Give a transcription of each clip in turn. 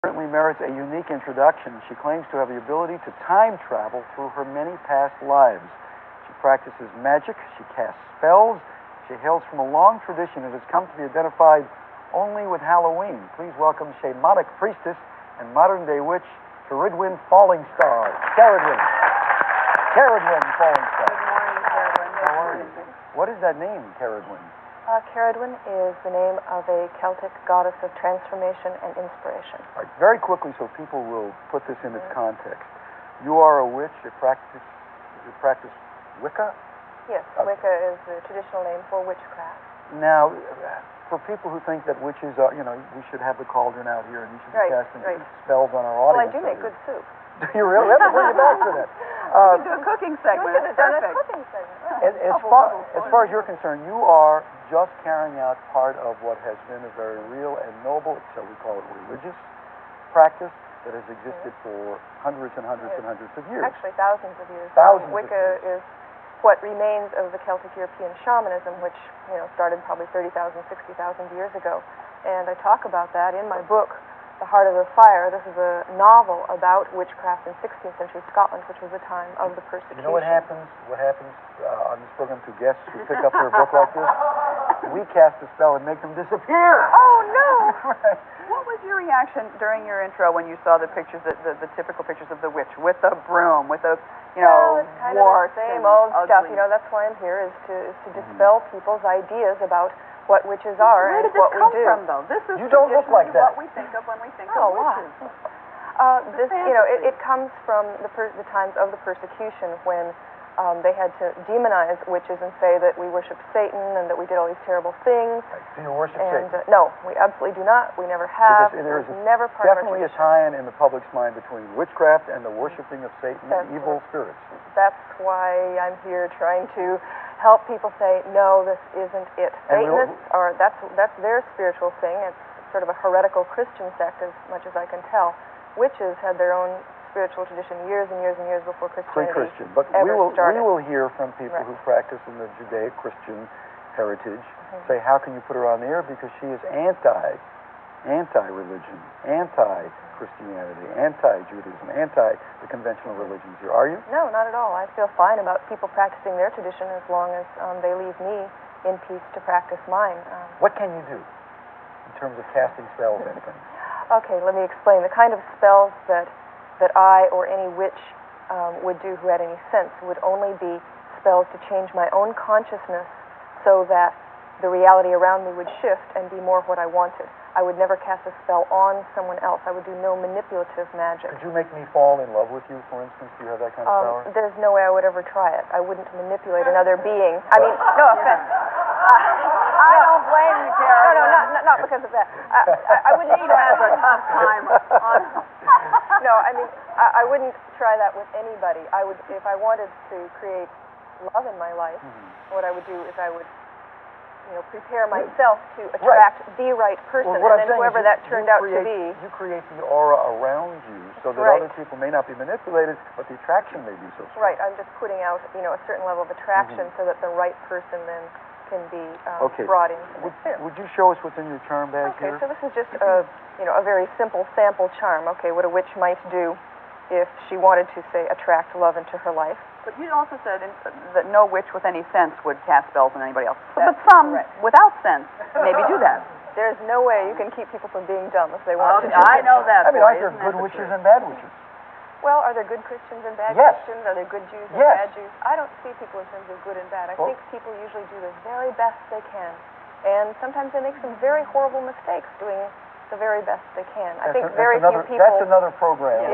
Certainly merits a unique introduction. She claims to have the ability to time travel through her many past lives. She practices magic, she casts spells, she hails from a long tradition and has come to be identified only with Halloween. Please welcome shamanic priestess and modern-day witch, Cerridwen Fallingstar. Cerridwen. Cerridwen Fallingstar. Good morning, Cerridwen. How are you? What is that name, Cerridwen? Cerridwen is the name of a Celtic goddess of transformation and inspiration. All right, very quickly so people will put this in its context. You are a witch, you practice Wicca? Yes, Okay. Wicca is the traditional name for witchcraft. Now, for people who think that witches are, we should have the cauldron out here and you should be casting spells on our Well, I audience. do make good soup. Do you really? We have to bring you back for that. We can do a cooking segment. We could have done a cooking segment. As far as you're concerned, you are just carrying out part of what has been a very real and noble, shall we call it religious, practice that has existed for hundreds and hundreds and hundreds of years. Actually, thousands of years. Wicca is what remains of the Celtic European shamanism, which started probably 30,000, 60,000 years ago. And I talk about that in my book, The Heart of the Fire. This is a novel about witchcraft in 16th century Scotland, which was the time of the persecution. You know what happens? What happens on this program to guests who pick up their book like this? We cast a spell and make them disappear. Oh no! Right. What was your reaction during your intro when you saw the pictures, the typical pictures of the witch with the broom, with the Well, it's kind of warts the same and old stuff. ugly. That's why I'm here, is to dispel people's ideas about what witches are Where and did this what we come do. from, though? This is You don't look like traditionally that. what we think of when we think Oh, of witches. It comes from the times of the persecution when they had to demonize witches and say that we worshiped Satan and that we did all these terrible things. Do you worship And Satan? no, we absolutely do not. We never have. Because there is never part definitely of a our tradition. tie-in in the public's mind between witchcraft and the worshiping of Satan That's and evil spirits. That's why I'm here trying to help people say, no, this isn't it. And Satanists that's their spiritual thing. It's sort of a heretical Christian sect, as much as I can tell. Witches had their own spiritual tradition years and years and years before Christianity Pre-Christian. But ever we started. will hear from people who practice in the Judaic-Christian heritage say, how can you put her on the air? Because she is anti-religion, anti-Christianity, anti-Judaism, anti the conventional religions here. Are you? No, not at all. I feel fine about people practicing their tradition as long as they leave me in peace to practice mine. What can you do in terms of casting spells and things? Okay, let me explain. The kind of spells that I or any witch would do who had any sense would only be spells to change my own consciousness so that the reality around me would shift and be more what I wanted. I would never cast a spell on someone else. I would do no manipulative magic. Could you make me fall in love with you, for instance? Do you have that kind of power? There's no way I would ever try it. I wouldn't manipulate another being. I mean, no offense. I don't blame you, Karen. No, not because of that. I wouldn't He has a tough time on... No, I mean, I wouldn't try that with anybody. I would, if I wanted to create love in my life, what I would do is I would, prepare myself to attract the right person, Well, and then whoever that turned out to be. You create the aura around you so that other people may not be manipulated, but the attraction may be so strong. Right, I'm just putting out, a certain level of attraction so that the right person then can be brought into the sphere. Would you show us what's in your charm bag Okay, here? so this is just a very simple sample charm. Okay, what a witch might do if she wanted to, say, attract love into her life. But you also said that no witch with any sense would cast spells on anybody else. But some, without sense, maybe do that. There's no way you can keep people from being dumb if they want to. I know that. I mean, aren't there good witches and bad witches? Well, are there good Christians and bad Yes. Christians? Are there good Jews and Yes. bad Jews? I don't see people in terms of good and bad. I think people usually do the very best they can. And sometimes they make some very horrible mistakes doing the very best they can. I think very few people... That's another program.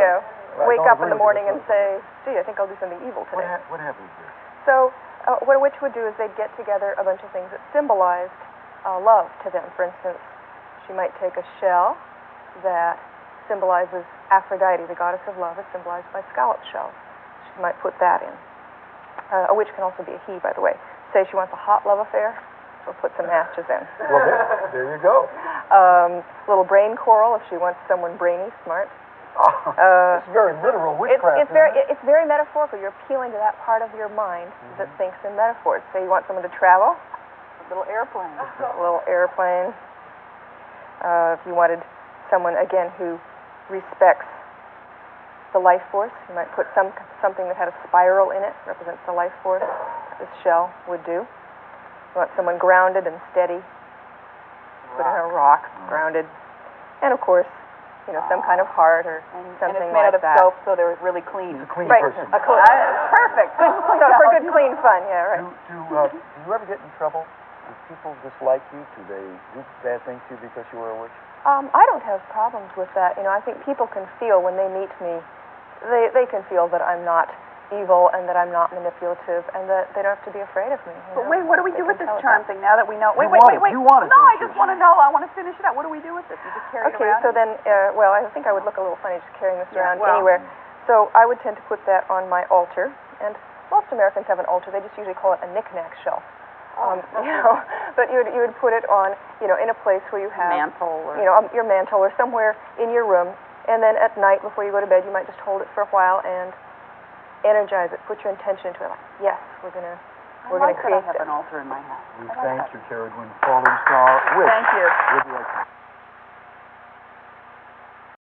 Wake up in the morning and say, gee, I think I'll do something evil today. What happens there? So what a witch would do is they'd get together a bunch of things that symbolized love to them. For instance, she might take a shell that symbolizes Aphrodite, the goddess of love, is symbolized by scallop shells. She might put that in. A witch can also be a he, by the way. Say she wants a hot love affair, she'll put some matches in. Well, there you go. Little brain coral if she wants someone brainy, smart. It's very literal witchcraft. It's very metaphorical. You're appealing to that part of your mind that thinks in metaphors. Say you want someone to travel, A little airplane. a little airplane. If you wanted someone, again, who respects the life force. You might put something that had a spiral in it, represents the life force. This shell would do. You want someone grounded and steady. Put in a rock, grounded. And of course, some kind of heart or something and it's made like out of that. soap, so they're really clean. It's a clean Right. person. Perfect. So for good, clean fun, yeah, right. Do you ever get in trouble? Do people dislike you? Do they do bad things to you because you are a witch? I don't have problems with that. I think people can feel when they meet me, they can feel that I'm not evil and that I'm not manipulative and that they don't have to be afraid of me. But wait, what do we do with this charm thing now that we know? Wait. You want it, No, I don't just you? want to know. I want to finish it out. What do we do with this? You just carry it Okay, around? so then, well, I think I would look a little funny just carrying this Yeah, around well. anywhere. So I would tend to put that on my altar, and most Americans have an altar. They just usually call it a knick-knack shelf. But you would put it on, in a place where you have mantle or your mantle or somewhere in your room, and then at night before you go to bed, you might just hold it for a while and energize it. Put your intention into it. Like, yes, we're gonna I create have this. an altar in my house. We thank you, Cerridwen Fallingstar. Thank you. We'll be right back.